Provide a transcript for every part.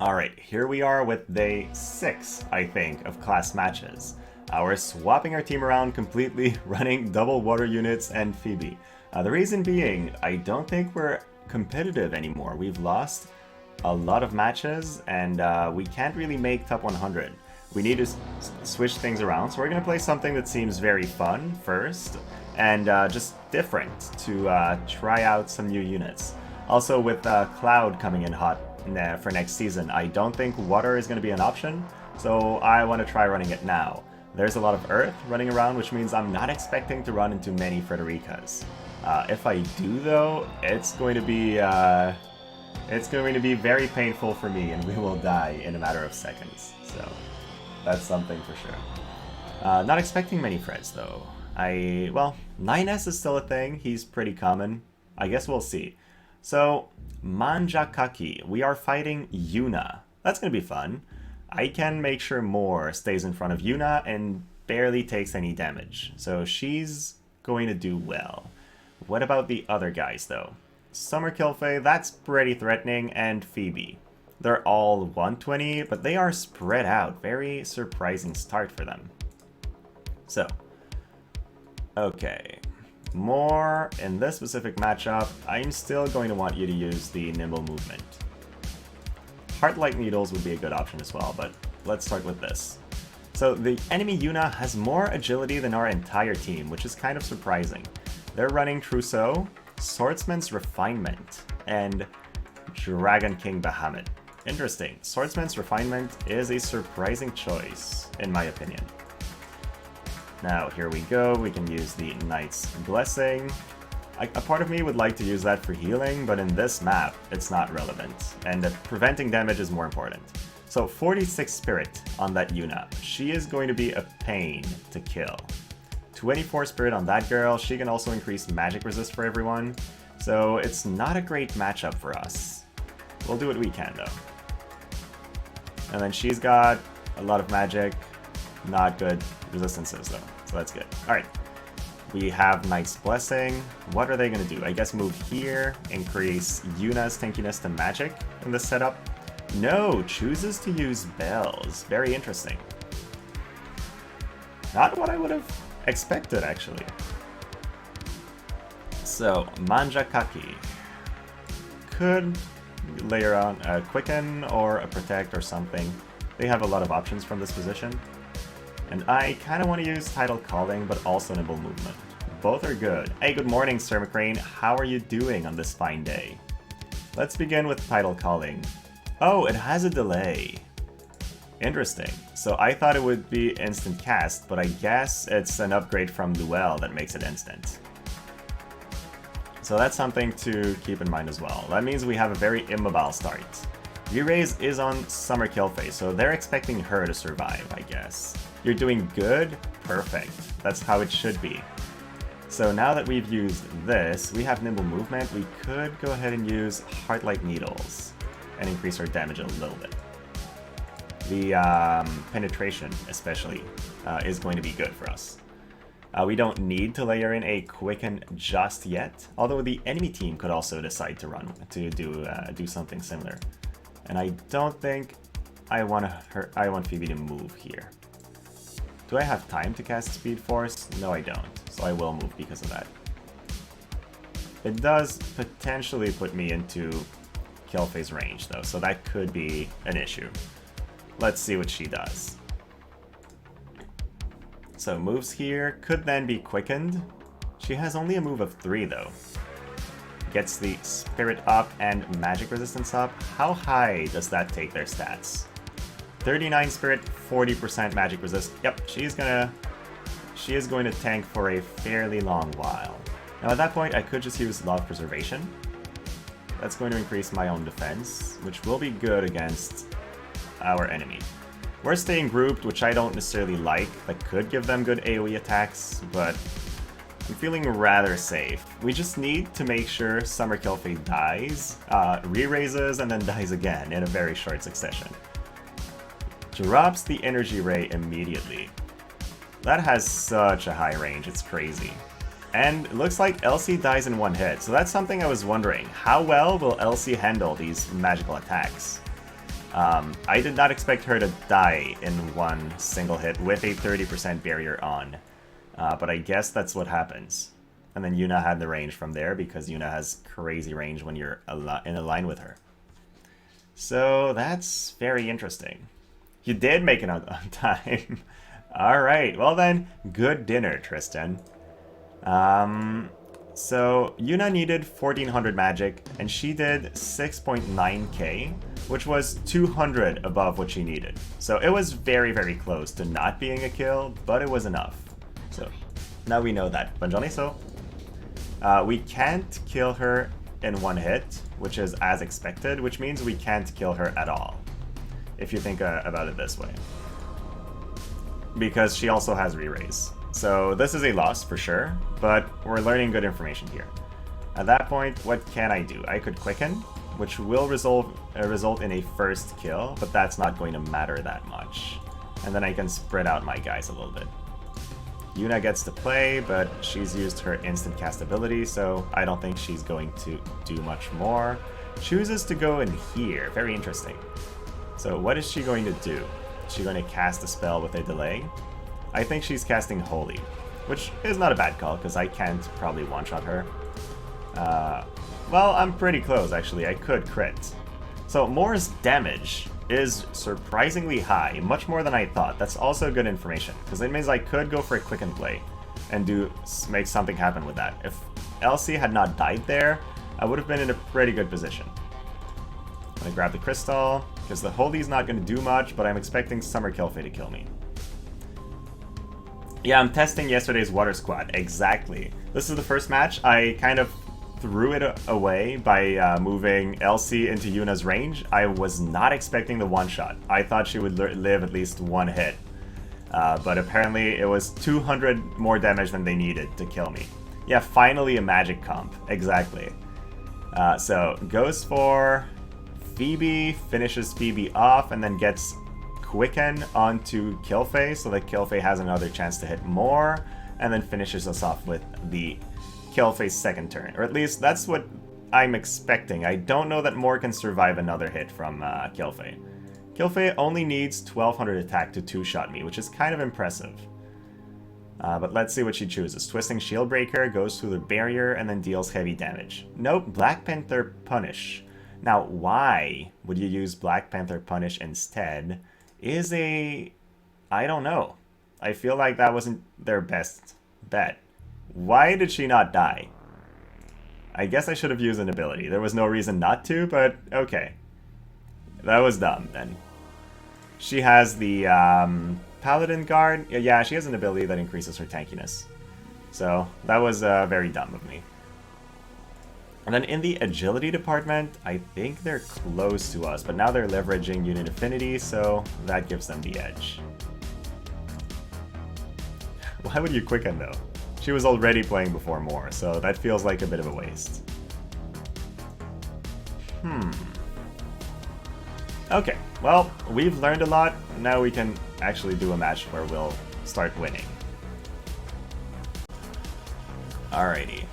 Alright, here we are with day 6, I think, of class matches. We're swapping our team around completely, running double water units and Phoebe. The reason being, I don't think we're competitive anymore. We've lost a lot of matches, and we can't really make top 100. We need to switch things around, so we're going to play something that seems very fun first, and just different to try out some new units. Also, with Cloud coming in hot for next season, I don't think water is going to be an option, so I want to try running it now. There's a lot of earth running around, which means I'm not expecting to run into many Frederikas. If I do, though, it's going to be very painful for me, and we will die in a matter of seconds. So that's something for sure. Not expecting many Freds, though. Well, 9S is still a thing. He's pretty common. I guess we'll see. So, Manjakaki, we are fighting Yuna. That's going to be fun. I can make sure Moore stays in front of Yuna and barely takes any damage. So she's going to do well. What about the other guys, though? Summer Kilphe, that's pretty threatening, and Phoebe. They're all 120, but they are spread out. Very surprising start for them. So, okay. More in this specific matchup, I'm still going to want you to use the nimble movement. Heart-like needles would be a good option as well, but let's start with this. So the enemy Yuna has more agility than our entire team, which is kind of surprising. They're running Trousseau, Swordsman's Refinement, and Dragon King Bahamut. Interesting. Swordsman's Refinement is a surprising choice, in my opinion. Now, here we go. We can use the Knight's Blessing. A part of me would like to use that for healing, but in this map, it's not relevant, and preventing damage is more important. So 46 Spirit on that Yuna. She is going to be a pain to kill. 24 Spirit on that girl. She can also increase magic resist for everyone, so it's not a great matchup for us. We'll do what we can, though. And then she's got a lot of magic. Not good resistances, though, so that's good. Alright. We have Knight's Blessing. What are they going to do? I guess move here, increase Yuna's tankiness to magic in this setup. No, chooses to use bells. Very interesting. Not what I would have expected, actually. So, Manjakaki could layer on a Quicken or a Protect or something. They have a lot of options from this position. And I kind of want to use Tidal Calling, but also Nimble Movement. Both are good. Hey, good morning, Sir McCrane. How are you doing on this fine day? Let's begin with Tidal Calling. Oh, it has a delay. Interesting. So I thought it would be instant cast, but I guess it's an upgrade from Duel that makes it instant. So that's something to keep in mind as well. That means we have a very immobile start. Re-Raise is on Summer Kilphe, so they're expecting her to survive, I guess. You're doing good? Perfect. That's how it should be. So now that we've used this, we have Nimble Movement. We could go ahead and use Heart-like Needles and increase our damage a little bit. The penetration, especially, is going to be good for us. We don't need to layer in a Quicken just yet, although the enemy team could also decide to do something similar. And I don't think I want Phoebe to move here. Do I have time to cast Speed Force? No, I don't, so I will move because of that. It does potentially put me into Kilphe's range, though, so that could be an issue. Let's see what she does. So moves here, could then be quickened. She has only a move of 3, though. Gets the Spirit up and Magic Resistance up. How high does that take their stats? 39 Spirit, 40% Magic Resist. Yep, she is going to tank for a fairly long while. Now at that point, I could just use Law of Preservation. That's going to increase my own defense, which will be good against our enemy. We're staying grouped, which I don't necessarily like. That could give them good AoE attacks, but I'm feeling rather safe. We just need to make sure Summer Kilphe dies, re-raises, and then dies again in a very short succession. Drops the Energy Ray immediately. That has such a high range, it's crazy. And it looks like Elsie dies in one hit, so that's something I was wondering. How well will Elsie handle these magical attacks? I did not expect her to die in one single hit with a 30% barrier on. But I guess that's what happens. And then Yuna had the range from there because Yuna has crazy range when you're in a line with her. So that's very interesting. You did make it on time. Alright, well then, good dinner, Tristan. So Yuna needed 1400 magic, and she did 6.9k, which was 200 above what she needed. So it was very, very close to not being a kill, but it was enough. So now we know that. Bonjani, so we can't kill her in one hit, which is as expected, which means we can't kill her at all, if you think about it this way. Because she also has re-raise. So this is a loss for sure, but we're learning good information here. At that point, what can I do? I could quicken, which will result in a first kill, but that's not going to matter that much. And then I can spread out my guys a little bit. Yuna gets to play, but she's used her instant cast ability, so I don't think she's going to do much more. Chooses to go in here. Very interesting. So what is she going to do? Is she going to cast a spell with a delay? I think she's casting Holy, which is not a bad call, because I can't probably one-shot her. Well, I'm pretty close, actually. I could crit. So Moore's damage is surprisingly high, much more than I thought. That's also good information, because it means I could go for a quicken play and make something happen with that. If Elsie had not died there, I would have been in a pretty good position. I'm going to grab the crystal, because the Holy's not going to do much, but I'm expecting Summer Kilphe to kill me. Yeah, I'm testing yesterday's water squad. Exactly. This is the first match. I kind of threw it away by moving Elsie into Yuna's range. I was not expecting the one-shot. I thought she would live at least one hit. But apparently it was 200 more damage than they needed to kill me. Yeah, finally a magic comp. Exactly. So goes for Phoebe, finishes Phoebe off, and then gets Quicken onto Kilphe, so that Kilphe has another chance to hit more, and then finishes us off with the Kilphe's second turn. Or at least that's what I'm expecting. I don't know that Moore can survive another hit from Kilphe. Kilphe only needs 1200 attack to two-shot me, which is kind of impressive. But let's see what she chooses. Twisting Shield Breaker, goes through the barrier, and then deals heavy damage. Nope, Black Panther Punish. Now, why would you use Black Panther Punish instead? I don't know. I feel like that wasn't their best bet. Why did she not die? I guess I should have used an ability. There was no reason not to, but okay. That was dumb, then. She has the Paladin Guard. Yeah, she has an ability that increases her tankiness. So, that was very dumb of me. And then in the agility department, I think they're close to us, but now they're leveraging Unit Affinity, so that gives them the edge. Why would you quicken, though? She was already playing before Moore, so that feels like a bit of a waste. Okay, well, we've learned a lot. Now we can actually do a match where we'll start winning. Alrighty.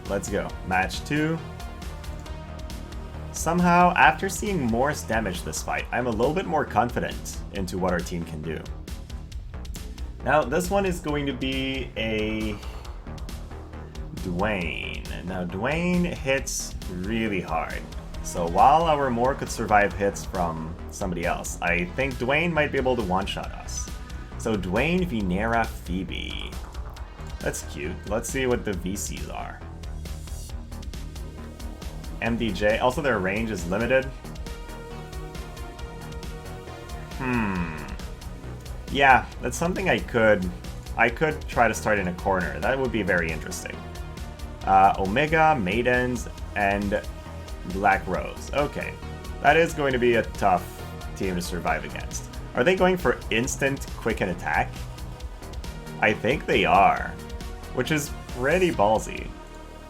Let's go. Match 2. Somehow, after seeing Moore's damage this fight, I'm a little bit more confident into what our team can do. Now, this one is going to be a Duane. Now, Duane hits really hard. So while our Moore could survive hits from somebody else, I think Duane might be able to one-shot us. So Duane, Vinera, Phoebe. That's cute. Let's see what the VCs are. MDJ. Also, their range is limited. Yeah, that's something I could try to start in a corner. That would be very interesting. Omega, Maidens, and Black Rose. Okay. That is going to be a tough team to survive against. Are they going for instant quicken attack? I think they are. Which is pretty ballsy.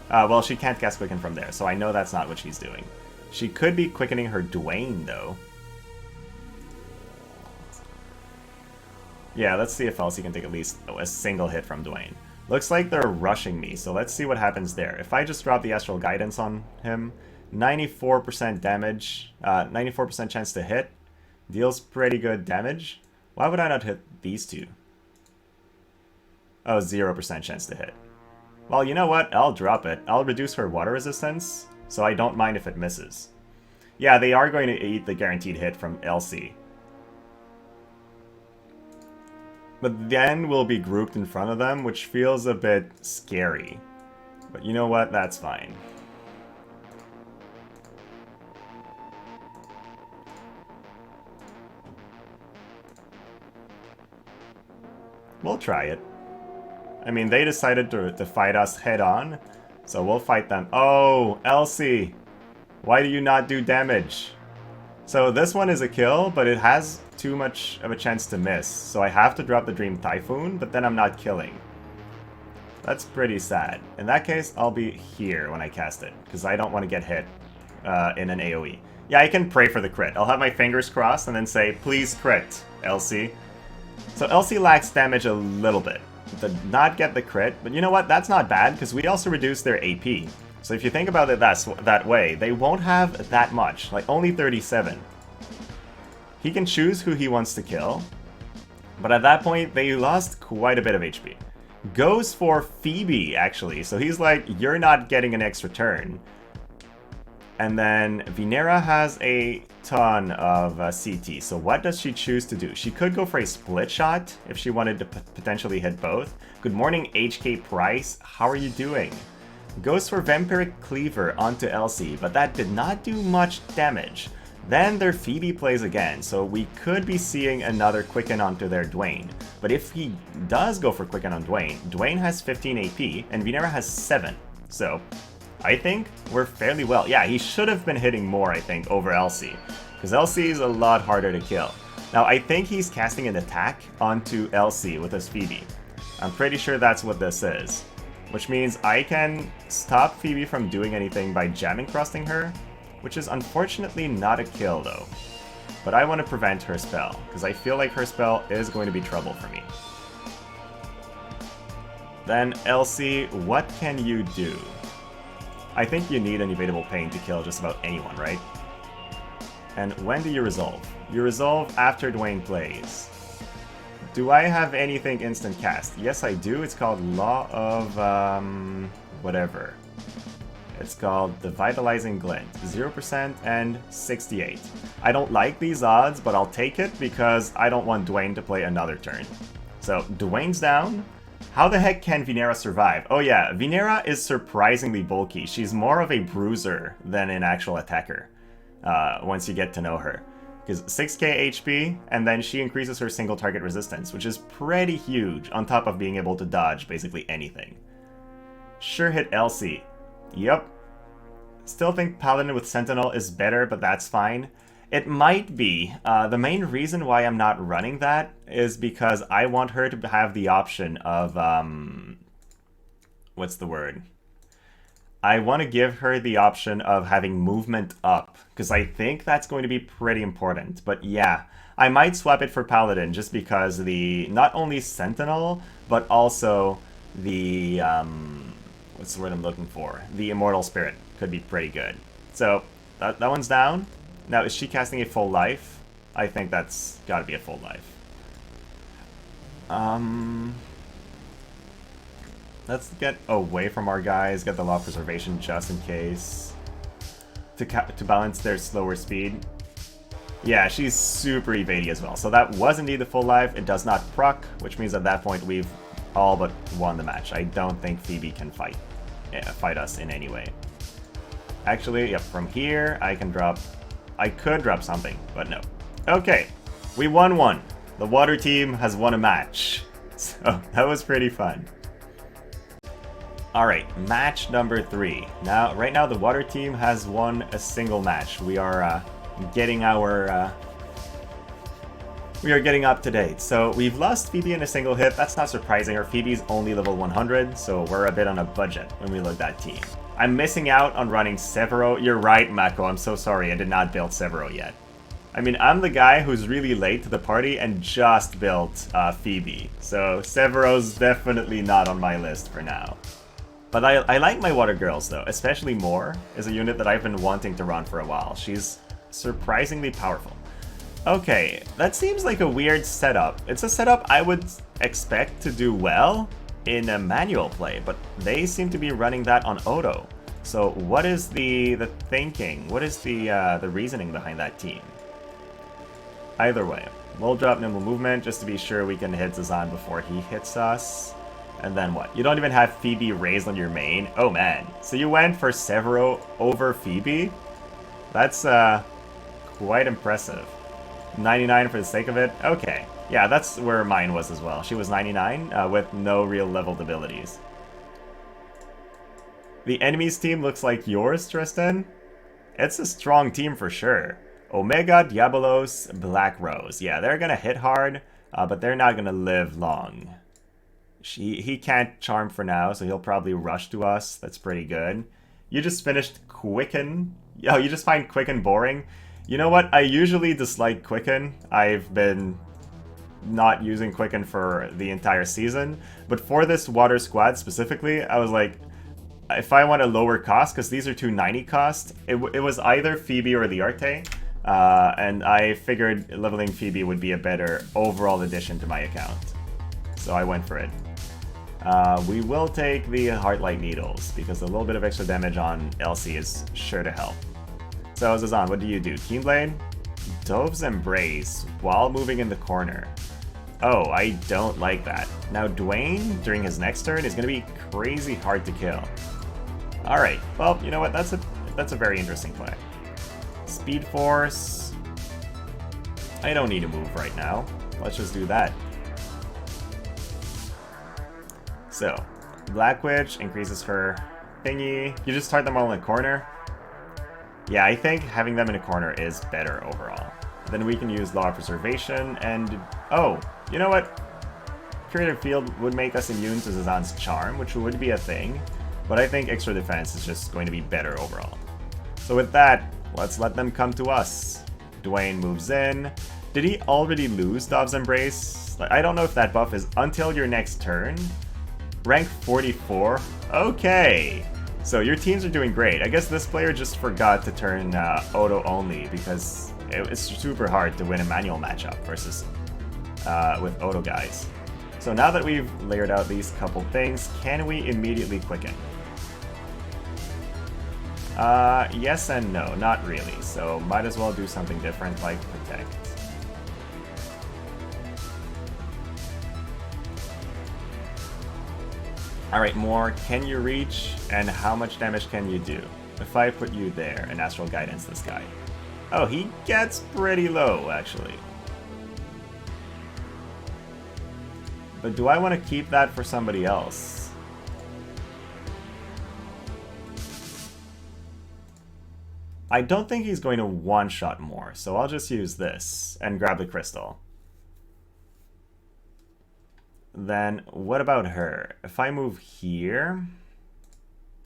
Well, she can't cast Quicken from there, so I know that's not what she's doing. She could be quickening her Duane, though. Yeah, let's see if Elsie can take at least a single hit from Duane. Looks like they're rushing me, so let's see what happens there. If I just drop the Astral Guidance on him, 94% damage, 94% chance to hit. Deals pretty good damage. Why would I not hit these two? Oh, 0% chance to hit. Well, you know what? I'll drop it. I'll reduce her water resistance, so I don't mind if it misses. Yeah, they are going to eat the guaranteed hit from Elsie. But then we'll be grouped in front of them, which feels a bit scary. But you know what? That's fine. We'll try it. I mean, they decided to fight us head-on, so we'll fight them. Oh, Elsie! Why do you not do damage? So this one is a kill, but it has too much of a chance to miss. So I have to drop the Dream Typhoon, but then I'm not killing. That's pretty sad. In that case, I'll be here when I cast it, because I don't want to get hit in an AoE. Yeah, I can pray for the crit. I'll have my fingers crossed and then say, please crit, Elsie. So Elsie lacks damage a little bit. Did not get the crit, but you know what? That's not bad, because we also reduced their AP. So if you think about it that way, they won't have that much, like only 37. He can choose who he wants to kill, but at that point, they lost quite a bit of HP. Goes for Phoebe, actually, so he's like, you're not getting an extra turn. And then Vinera has a ton of CT, so what does she choose to do? She could go for a split shot if she wanted to potentially hit both. Good morning, HK Price, how are you doing? Goes for Vampiric Cleaver onto Elsie, but that did not do much damage. Then their Phoebe plays again, so we could be seeing another Quicken onto their Duane. But if he does go for Quicken on Duane, Duane has 15 AP, and Vinera has 7. So I think we're fairly well. Yeah, he should have been hitting more, I think, over Elsie, because Elsie is a lot harder to kill. Now, I think he's casting an attack onto Elsie with his Phoebe. I'm pretty sure that's what this is. Which means I can stop Phoebe from doing anything by jamming crusting her, which is unfortunately not a kill though. But I want to prevent her spell, because I feel like her spell is going to be trouble for me. Then Elsie, what can you do? I think you need an Evadable Pain to kill just about anyone, right? And when do you resolve? You resolve after Duane plays. Do I have anything instant cast? Yes, I do. It's called Law of, whatever. It's called the Vitalizing Glint. 0% and 68. I don't like these odds, but I'll take it because I don't want Duane to play another turn. So, Duane's down. How the heck can Vinera survive? Oh yeah, Vinera is surprisingly bulky. She's more of a bruiser than an actual attacker, once you get to know her. Because 6k HP, and then she increases her single target resistance, which is pretty huge, on top of being able to dodge basically anything. Sure hit Elsie. Yep. Still think Paladin with Sentinel is better, but that's fine. It might be. The main reason why I'm not running that is because I want her to have the option of, what's the word? I want to give her the option of having movement up, because I think that's going to be pretty important. But yeah, I might swap it for Paladin just because the, not only Sentinel, but also the, what's the word I'm looking for? The Immortal Spirit could be pretty good. So, that one's down. Now, is she casting a full life? I think that's got to be a full life. Let's get away from our guys, get the Law of Preservation just in case. To balance their slower speed. Yeah, she's super evady as well. So that was indeed the full life. It does not proc, which means at that point we've all but won the match. I don't think Phoebe can fight us in any way. Actually, yep, from here I can drop... I could drop something, but no. Okay, we won one. The water team has won a match. So that was pretty fun. Alright, match number 3. Now, right now the water team has won a single match. We are getting our... we are getting up to date. So we've lost Phoebe in a single hit. That's not surprising. Our Phoebe's only level 100, so we're a bit on a budget when we look at that team. I'm missing out on running Severo. You're right, Mako. I'm so sorry. I did not build Severo yet. I mean, I'm the guy who's really late to the party and just built Phoebe. So Severo's definitely not on my list for now. But I like my water girls though, especially Moore is a unit that I've been wanting to run for a while. She's surprisingly powerful. Okay, that seems like a weird setup. It's a setup I would expect to do well in a manual play, but they seem to be running that on auto. So what is the thinking? What is the reasoning behind that team? Either way, we'll drop nimble movement just to be sure we can hit Zazan before he hits us. And then what? You don't even have Phoebe raised on your main? Oh man. So you went for Severo over Phoebe? That's quite impressive. 99 for the sake of it? Okay. Yeah, that's where mine was as well. She was 99 with no real leveled abilities. The enemy's team looks like yours, Tristan? It's a strong team for sure. Omega, Diabolos, Black Rose. Yeah, they're gonna hit hard, but they're not gonna live long. He can't charm for now, so he'll probably rush to us. That's pretty good. You just finished Quicken. Oh, you just find Quicken boring? You know what? I usually dislike Quicken. I've been not using Quicken for the entire season. But for this water squad specifically, I was like, if I want a lower cost, because these are 290 cost, it was either Phoebe or the Arte. And I figured leveling Phoebe would be a better overall addition to my account. So I went for it. We will take the Heartlight Needles, because a little bit of extra damage on Elsie is sure to help. So Zazan, what do? Keenblade? Dove's Embrace, while moving in the corner. Oh, I don't like that. Now Duane, during his next turn, is going to be crazy hard to kill. Alright, well, you know what, that's a very interesting play. Speed Force. I don't need to move right now. Let's just do that. So, Black Witch increases her thingy. You just start them all in a corner. Yeah, I think having them in a corner is better overall. Then we can use Law of Preservation and... Oh, you know what? Creative Field would make us immune to Zazan's Charm, which would be a thing. But I think extra defense is just going to be better overall. So with that, let's let them come to us. Duane moves in. Did he already lose Dove's Embrace? I don't know if that buff is until your next turn. Rank 44? Okay! So your teams are doing great. I guess this player just forgot to turn auto only because it's super hard to win a manual matchup versus with auto guys. So now that we've layered out these couple things, can we immediately quicken? Yes and no, not really. So might as well do something different like Protect. Alright, Moore, can you reach, and how much damage can you do? If I put you there and Astral Guidance this guy. Oh, he gets pretty low, actually. But do I want to keep that for somebody else? I don't think he's going to one-shot Moore, so I'll just use this and grab the crystal. Then, what about her? If I move here,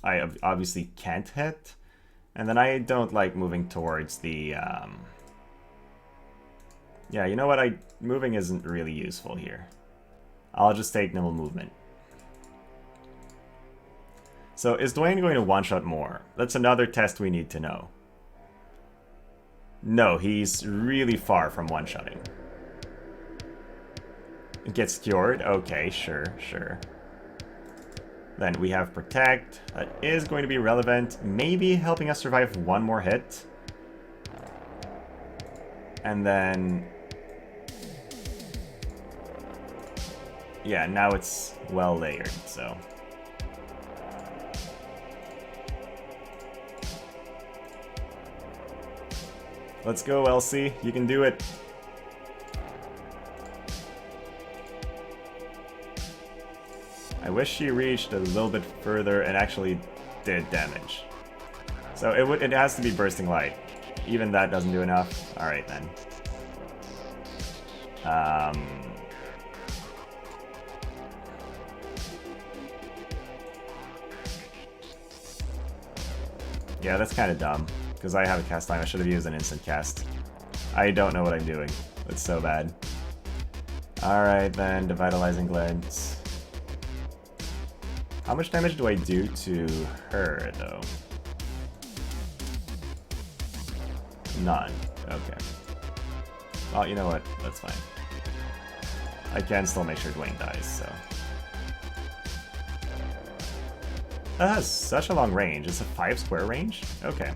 I obviously can't hit. And then I don't like moving towards the... Yeah, you know what? Moving isn't really useful here. I'll just take nimble movement. So, is Duane going to one-shot Moore? That's another test we need to know. No, he's really far from one-shotting. Gets cured? Okay, sure. Then we have Protect. That is going to be relevant. Maybe helping us survive one more hit. And then... Yeah, now it's well layered, so... Let's go, Elsie. You can do it. I wish she reached a little bit further and actually did damage. So it has to be Bursting Light. Even that doesn't do enough. Alright then. Yeah, that's kind of dumb. Because I have a cast time. I should have used an instant cast. I don't know what I'm doing. It's so bad. Alright then, Devitalizing Glance. How much damage do I do to her, though? None. Okay. Oh, you know what? That's fine. I can still make sure Duane dies, so... That has such a long range. It's a 5 square range? Okay.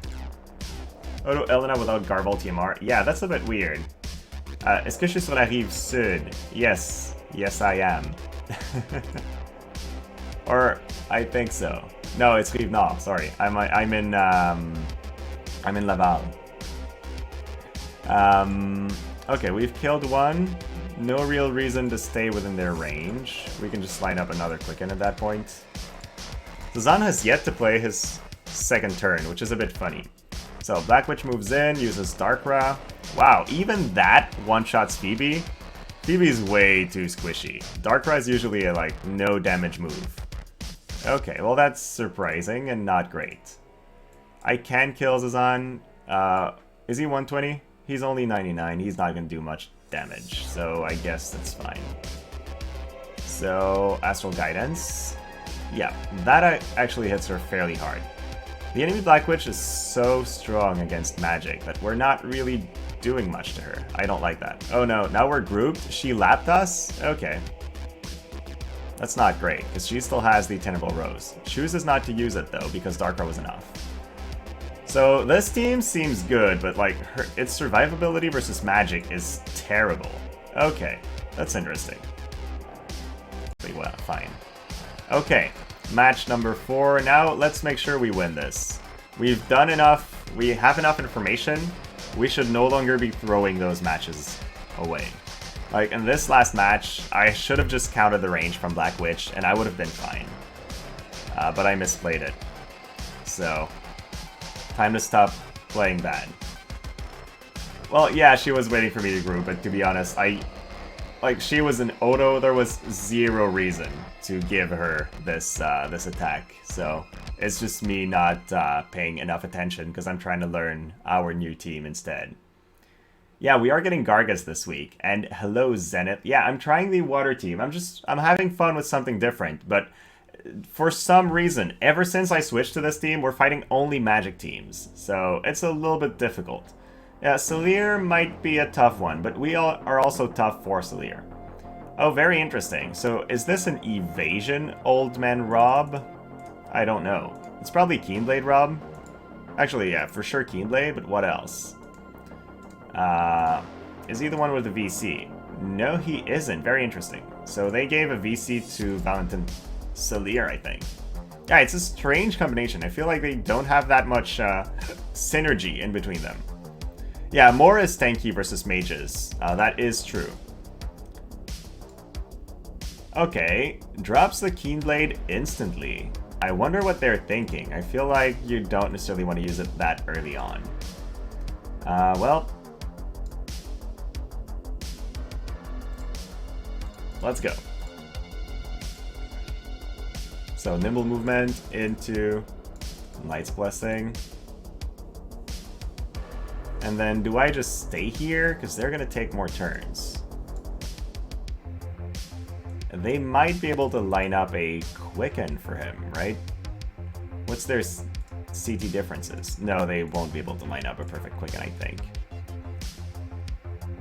Oh no, Helena without Garble TMR? Yeah, that's a bit weird. Est-ce que je suis sur la rive sud? Yes. Yes, I am. Or, I think so. No, it's rive nord, sorry. I'm in Laval. Okay, we've killed one. No real reason to stay within their range. We can just line up another Quicken at that point. Zan has yet to play his second turn, which is a bit funny. So, Black Witch moves in, uses Darkra. Wow, even that one-shots Phoebe? Phoebe's way too squishy. Darkra is usually a, like, no damage move. Okay, well that's surprising and not great. I can kill Zazan. Is he 120? He's only 99. He's not going to do much damage, so I guess that's fine. So, Astral Guidance. Yeah, that actually hits her fairly hard. The enemy Black Witch is so strong against magic that we're not really doing much to her. I don't like that. Oh no, now we're grouped? She lapped us? Okay. That's not great, because she still has the Tenable Rose. Chooses not to use it though, because Darkra was enough. So this team seems good, but like its survivability versus magic is terrible. Okay, that's interesting. Well, fine. Okay, match number 4. Now let's make sure we win this. We've done enough, we have enough information. We should no longer be throwing those matches away. Like in this last match, I should have just counted the range from Black Witch and I would have been fine. But I misplayed it. So, time to stop playing bad. Well, yeah, she was waiting for me to group, but to be honest, she was an Odo, there was zero reason to give her this this attack. So it's just me not paying enough attention because I'm trying to learn our new team instead. Yeah, we are getting Gargas this week. And hello, Zenith. Yeah, I'm trying the water team. I'm having fun with something different, but for some reason, ever since I switched to this team, we're fighting only magic teams. So it's a little bit difficult. Yeah, Salire might be a tough one, but we all are also tough for Salire. Oh, very interesting. So is this an evasion Old Man Robb? I don't know. It's probably Keenblade Robb. Actually, yeah, for sure Keenblade, but what else? Is he the one with the VC? No, he isn't. Very interesting. So they gave a VC to Valentine Salire, I think. Yeah, it's a strange combination. I feel like they don't have that much synergy in between them. Yeah, more is tanky versus mages. That is true. Okay, drops the Keenblade instantly. I wonder what they're thinking. I feel like you don't necessarily want to use it that early on. Well, let's go. So, nimble movement into Knight's Blessing. And then, do I just stay here? Because they're going to take more turns. They might be able to line up a Quicken for him, right? What's their CT differences? No, they won't be able to line up a perfect Quicken, I think.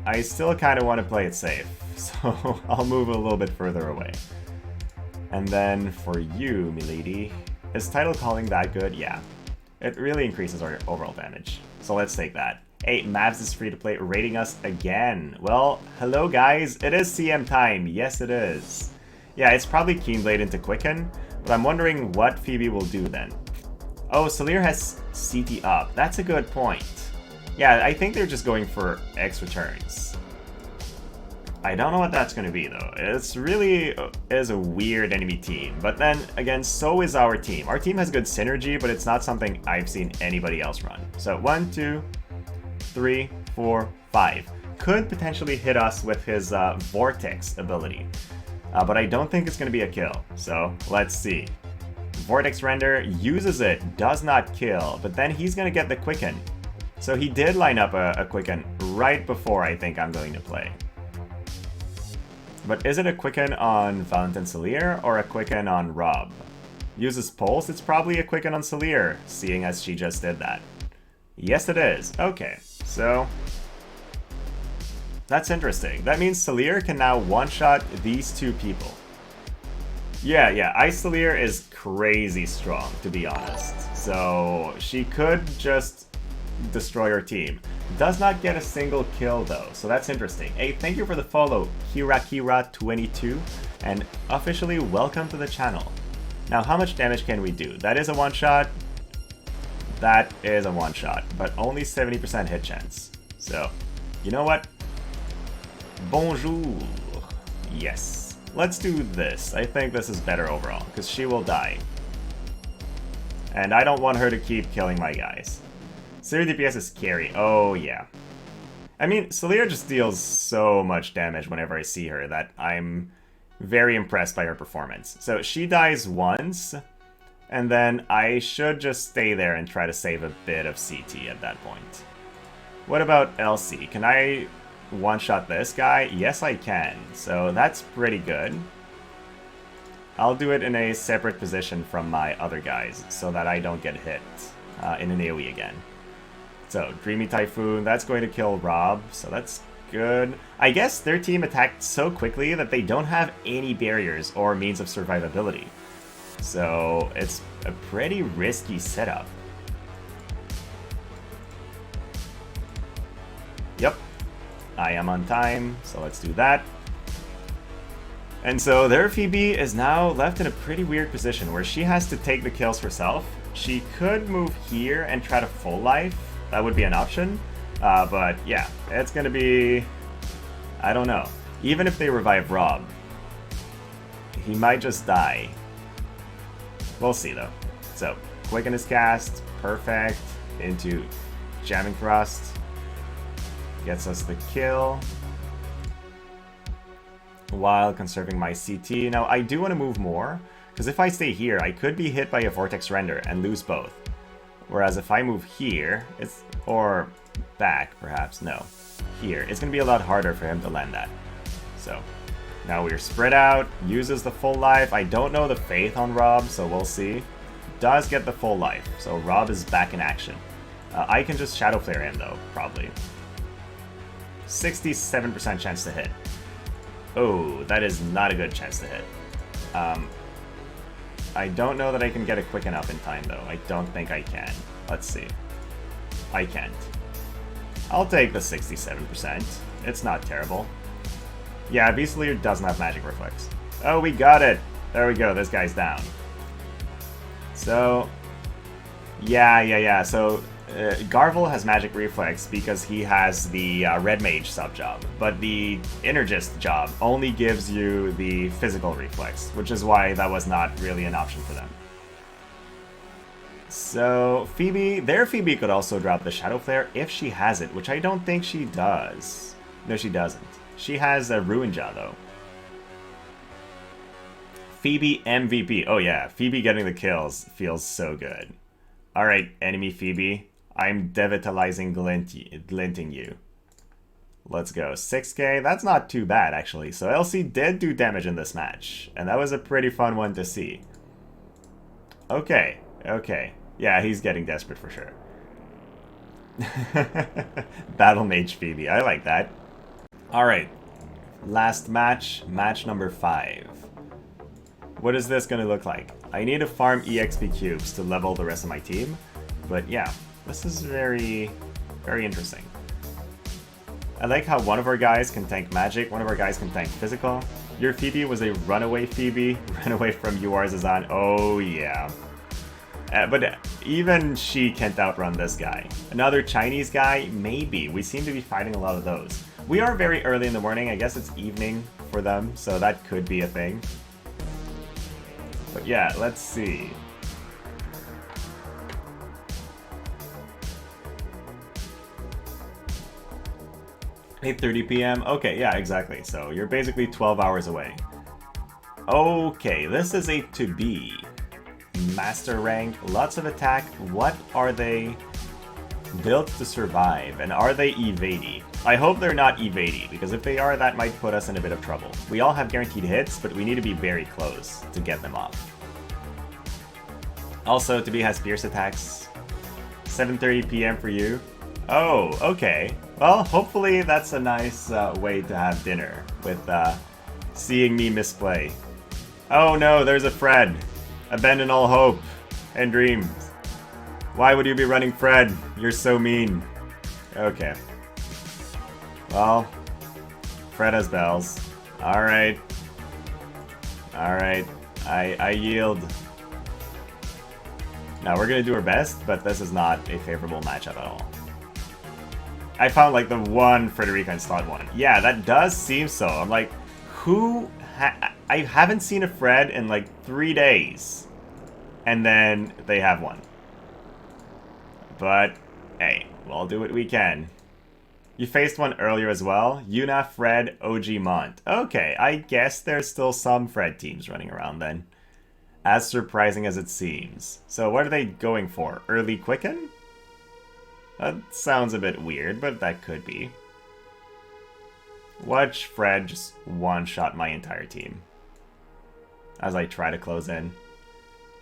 I still kind of want to play it safe, so I'll move a little bit further away. And then for you, milady, is Tidal Calling that good? Yeah. It really increases our overall damage. So let's take that. Hey, Mavs is free to play, rating us again. Well, hello guys, it is CM time. Yes, it is. Yeah, it's probably Keenblade into Quicken, but I'm wondering what Phoebe will do then. Oh, Salire has CT up. That's a good point. Yeah, I think they're just going for extra turns. I don't know what that's going to be, though. It's really is a weird enemy team. But then, again, so is our team. Our team has good synergy, but it's not something I've seen anybody else run. So 1, 2, 3, 4, 5. Could potentially hit us with his Vortex ability. But I don't think it's going to be a kill. So let's see. Vortex Render uses it, does not kill, but then he's going to get the Quicken. So he did line up a Quicken right before I think I'm going to play. But is it a Quicken on Valentine Salire or a Quicken on Robb? Uses Pulse, it's probably a Quicken on Salire, seeing as she just did that. Yes, it is. Okay, so... that's interesting. That means Salire can now one-shot these two people. Yeah, Ice Salire is crazy strong, to be honest. So, she could just destroy her team. Does not get a single kill, though, so that's interesting. Hey, thank you for the follow, Kirakira22, and officially welcome to the channel. Now, how much damage can we do? That is a one-shot. That is a one-shot, but only 70% hit chance. So, you know what? Bonjour. Yes. Let's do this. I think this is better overall, because she will die. And I don't want her to keep killing my guys. Salire DPS is scary. Oh, yeah. I mean, Salire just deals so much damage whenever I see her that I'm very impressed by her performance. So she dies once, and then I should just stay there and try to save a bit of CT at that point. What about LC? Can I one-shot this guy? Yes, I can. So that's pretty good. I'll do it in a separate position from my other guys so that I don't get hit in an AoE again. So, Dreamy Typhoon, that's going to kill Robb, so that's good. I guess their team attacked so quickly that they don't have any barriers or means of survivability. So, it's a pretty risky setup. Yep. I am on time, so let's do that. And so their Phoebe is now left in a pretty weird position where she has to take the kills herself. She could move here and try to full life. That would be an option. But yeah, it's going to be... I don't know. Even if they revive Robb, he might just die. We'll see though. So, Quicken is cast. Perfect. Into Jamming Thrust. Gets us the kill. While conserving my CT. Now, I do want to move more, because if I stay here, I could be hit by a Vortex Render and lose both. Whereas if I move here, or back, perhaps, no. Here, it's going to be a lot harder for him to land that. So, now we're spread out, uses the full life. I don't know the Faith on Robb, so we'll see. Does get the full life, so Robb is back in action. I can just Shadow Flare him, though, probably. 67% chance to hit. Oh, that is not a good chance to hit. I don't know that I can get it quick enough in time, though. I don't think I can. Let's see. I can't. I'll take the 67%. It's not terrible. Yeah, V-Salire doesn't have Magic Reflex. Oh, we got it! There we go, this guy's down. So... Yeah. So, Garvel has Magic Reflex because he has the Red Mage sub-job, but the Energist job only gives you the physical reflex, which is why that was not really an option for them. So, Phoebe, their Phoebe could also drop the Shadow Flare if she has it, which I don't think she does. No, she doesn't. She has a Ruin Jaw, though. Phoebe MVP. Oh yeah, Phoebe getting the kills feels so good. Alright, enemy Phoebe. I'm devitalizing glinting you. Let's go. 6k, that's not too bad actually. So LC did do damage in this match, and that was a pretty fun one to see. Okay. Yeah, he's getting desperate for sure. Battle Mage Phoebe, I like that. Alright, last match, match number 5. What is this gonna look like? I need to farm EXP cubes to level the rest of my team, but yeah. This is very interesting. I like how one of our guys can tank magic, one of our guys can tank physical. Your Phoebe was a runaway Phoebe, run away from Yuarzazan. Oh yeah. But even she can't outrun this guy. Another Chinese guy? Maybe. We seem to be fighting a lot of those. We are very early in the morning. I guess it's evening for them, so that could be a thing. But yeah, let's see. 8:30 p.m. Okay, yeah, exactly. So you're basically 12 hours away. Okay, this is a to be. Master rank, lots of attack. What are they built to survive? And are they evady? I hope they're not evady, because if they are, that might put us in a bit of trouble. We all have guaranteed hits, but we need to be very close to get them off. Also, to be has fierce attacks. 7:30 p.m. for you. Oh, okay. Well, hopefully that's a nice way to have dinner with seeing me misplay. Oh no, there's a Fred. Abandon all hope and dreams. Why would you be running Fred? You're so mean. Okay. Well, Fred has bells. Alright. Alright. I yield. Now we're gonna do our best, but this is not a favorable matchup at all. I found like the one Frederika in slot 1. Yeah, that does seem so. I'm like, who... I haven't seen a Fred in like 3 days. And then they have one. But, hey, we'll do what we can. You faced one earlier as well. Yuna, Fred, OG Mont. Okay, I guess there's still some Fred teams running around then. As surprising as it seems. So what are they going for? Early Quicken? That sounds a bit weird, but that could be. Watch Fred just one-shot my entire team. As I try to close in.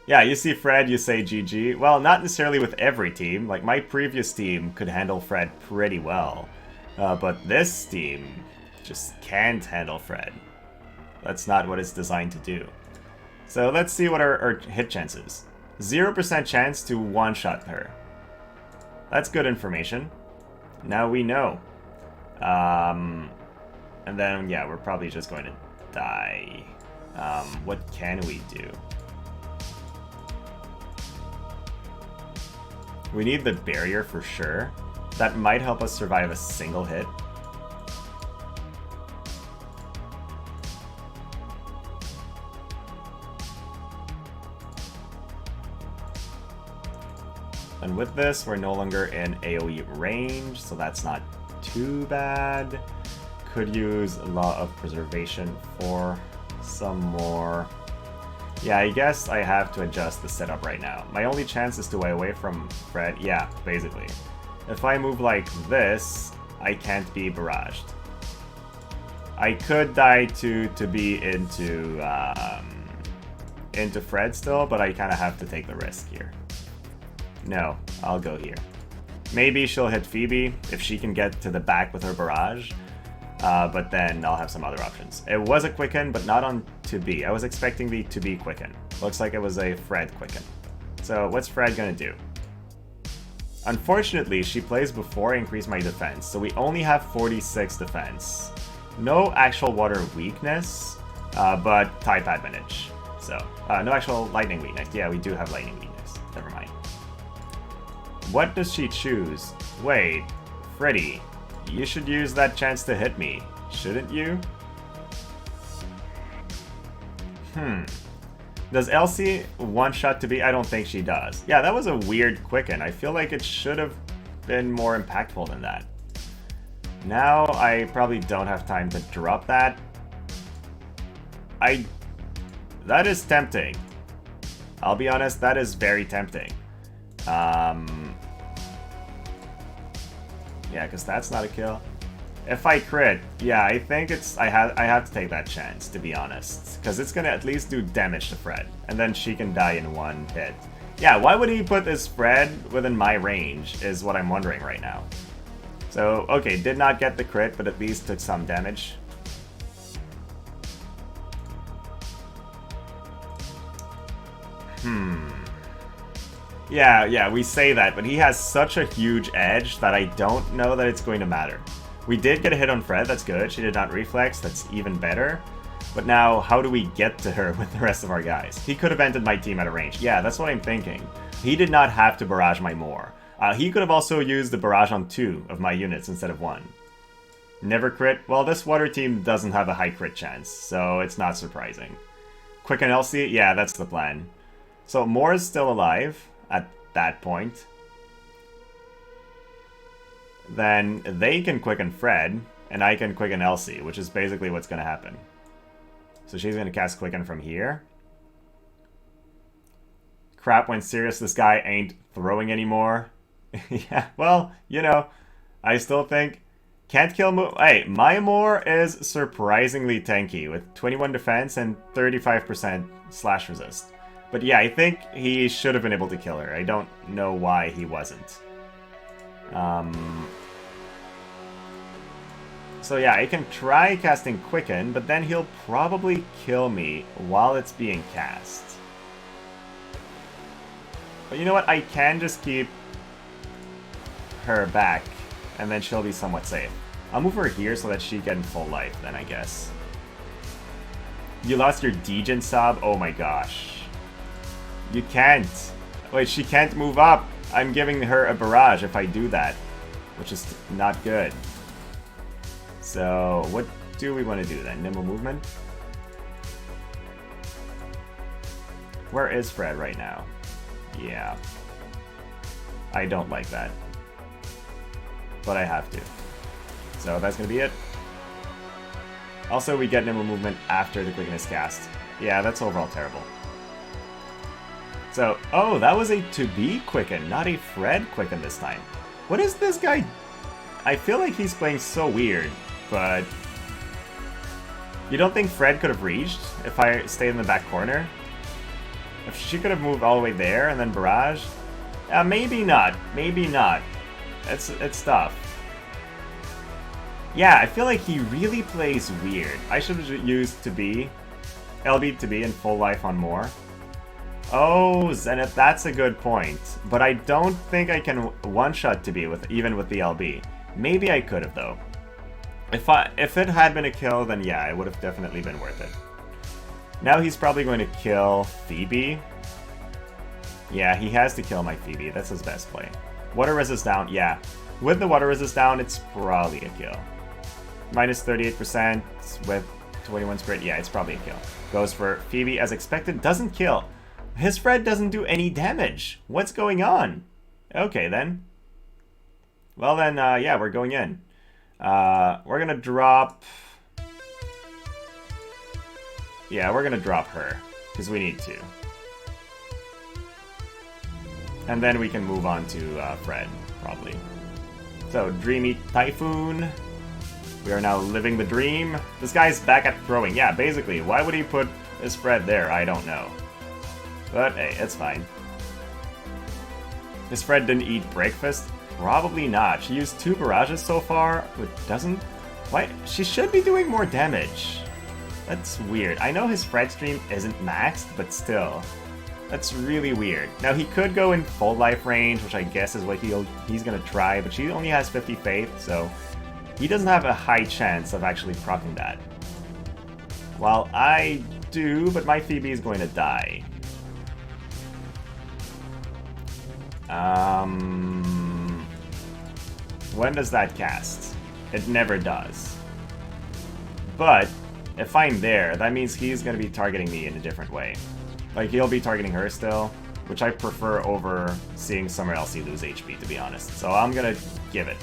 Yeah, you see Fred, you say GG. Well, not necessarily with every team. Like, my previous team could handle Fred pretty well. But this team just can't handle Fred. That's not what it's designed to do. So let's see what our hit chances. 0% chance to one-shot her. That's good information. Now we know. And then, yeah, we're probably just going to die. What can we do? We need the barrier for sure. That might help us survive a single hit. And with this, we're no longer in AoE range, so that's not too bad. Could use Law of Preservation for some more. Yeah, I guess I have to adjust the setup right now. My only chance is to way away from Fred. Yeah, basically. If I move like this, I can't be barraged. I could die to be into Fred still, but I kind of have to take the risk here. No, I'll go here. Maybe she'll hit Phoebe if she can get to the back with her barrage. But then I'll have some other options. It was a Quicken, but not on to be. I was expecting the to be Quicken. Looks like it was a Fred Quicken. So what's Fred gonna do? Unfortunately, she plays before I increase my defense, so we only have 46 defense. No actual water weakness, but type advantage. So, no actual lightning weakness. Yeah, we do have lightning weakness. Never mind. What does she choose? Wait, Freddy. You should use that chance to hit me, shouldn't you? Does Elsie one-shot to be? I don't think she does. Yeah, that was a weird Quicken. I feel like it should have been more impactful than that. Now, I probably don't have time to drop that. That is tempting. I'll be honest, that is very tempting. Yeah, because that's not a kill. If I crit, yeah, I think it's... I have to take that chance, to be honest. Because it's going to at least do damage to Fred. And then she can die in one hit. Yeah, why would he put this Fred within my range, is what I'm wondering right now. So, okay, did not get the crit, but at least took some damage. Yeah, we say that, but he has such a huge edge that I don't know that it's going to matter. We did get a hit on Fred, that's good. She did not reflex, that's even better. But now, how do we get to her with the rest of our guys? He could have ended my team at a range. Yeah, that's what I'm thinking. He did not have to barrage my Moor. He could have also used the barrage on 2 of my units instead of 1. Never crit? Well, this water team doesn't have a high crit chance, so it's not surprising. Quicken Elsie? Yeah, that's the plan. So Moor is still alive at that point. Then they can quicken Fred, and I can quicken Elsie, which is basically what's going to happen. So she's going to cast Quicken from here. Crap, when serious, this guy ain't throwing anymore. Yeah, well, you know, I still think... Can't kill Hey, my Moor is surprisingly tanky, with 21 defense and 35% slash resist. But yeah, I think he should have been able to kill her. I don't know why he wasn't. So yeah, I can try casting Quicken, but then he'll probably kill me while it's being cast. But you know what? I can just keep her back, and then she'll be somewhat safe. I'll move her here so that she gets full life then, I guess. You lost your Degen sub? Oh my gosh. You can't. Wait, she can't move up. I'm giving her a barrage if I do that, which is not good. So, what do we want to do then? Nimble movement? Where is Fred right now? Yeah. I don't like that. But I have to. So that's going to be it. Also, we get nimble movement after the quicken is cast. Yeah, that's overall terrible. So, oh, that was a to-be quicken, not a Fred quicken this time. What is this guy? I feel like he's playing so weird, but... You don't think Fred could have reached if I stayed in the back corner? If she could have moved all the way there and then barrage? Maybe not. Maybe not. It's tough. Yeah, I feel like he really plays weird. I should have used to be LB to be in full life on more. Oh, Zenith, that's a good point. But I don't think I can one-shot to be even with the LB. Maybe I could have though. If it had been a kill, then yeah, it would have definitely been worth it. Now he's probably going to kill Phoebe. Yeah, he has to kill my Phoebe. That's his best play. Water resist down, yeah. With the water resist down, it's probably a kill. Minus 38% with 21 spirit. Yeah, it's probably a kill. Goes for Phoebe as expected. Doesn't kill. His Fred doesn't do any damage. What's going on? Okay, then. Well, then, yeah, we're going in. We're going to drop... Yeah, we're going to drop her. Because we need to. And then we can move on to Fred, probably. So, Dreamy Typhoon. We are now living the dream. This guy's back at throwing. Yeah, basically. Why would he put his Fred there? I don't know. But, hey, it's fine. His Fred didn't eat breakfast? Probably not. She used 2 barrages so far, but doesn't... Why? She should be doing more damage. That's weird. I know his Fred stream isn't maxed, but still. That's really weird. Now, he could go in full life range, which I guess is what he's gonna try, but she only has 50 faith, so he doesn't have a high chance of actually proccing that. While I do, but my Phoebe is going to die. When does that cast? It never does. But if I'm there, that means he's going to be targeting me in a different way. Like, he'll be targeting her still, which I prefer over seeing Summer Elsie lose HP, to be honest. So I'm going to give it.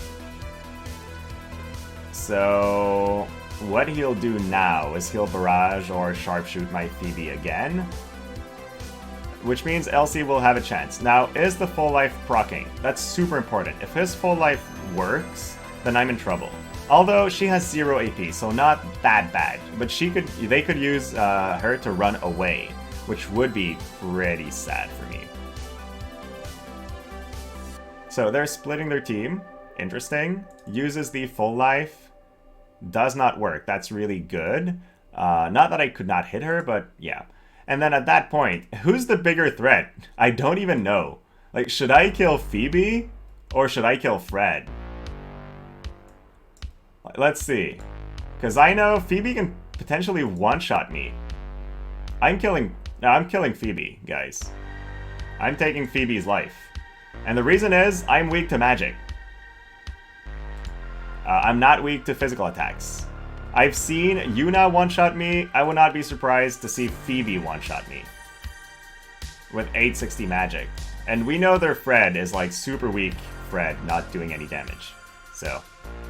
So what he'll do now is he'll barrage or sharpshoot my Phoebe again, which means Elsie will have a chance. Now, is the full life proccing? That's super important. If his full life works, then I'm in trouble. Although she has 0 AP, so not that bad. But they could use her to run away, which would be pretty sad for me. So they're splitting their team. Interesting. Uses the full life. Does not work. That's really good. Not that I could not hit her, but yeah. And then at that point, who's the bigger threat? I don't even know. Like, should I kill Phoebe? Or should I kill Fred? Let's see. Because I know Phoebe can potentially one-shot me. I'm killing Phoebe, guys. I'm taking Phoebe's life. And the reason is, I'm weak to magic. I'm not weak to physical attacks. I've seen Yuna one-shot me. I would not be surprised to see Phoebe one-shot me. With 860 magic. And we know their Fred is like super weak Fred, not doing any damage. So,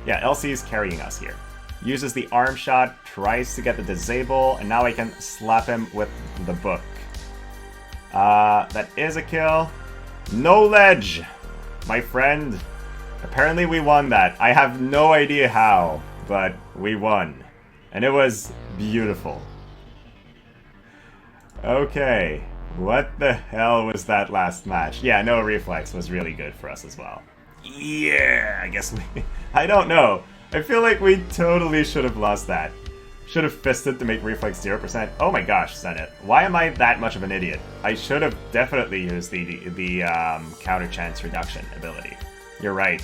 yeah, Elsie is carrying us here. Uses the arm shot, tries to get the disable, and now I can slap him with the book. That is a kill. No ledge, my friend. Apparently we won that. I have no idea how, but we won. And it was beautiful. Okay, What the hell was that last match? Yeah, no reflex was really good for us as well. Yeah, I guess we... I don't know. I feel like we totally should have lost that. Should have fisted to make reflex 0%. Oh my gosh, Senate. Why am I that much of an idiot? I should have definitely used the counter chance reduction ability. You're right.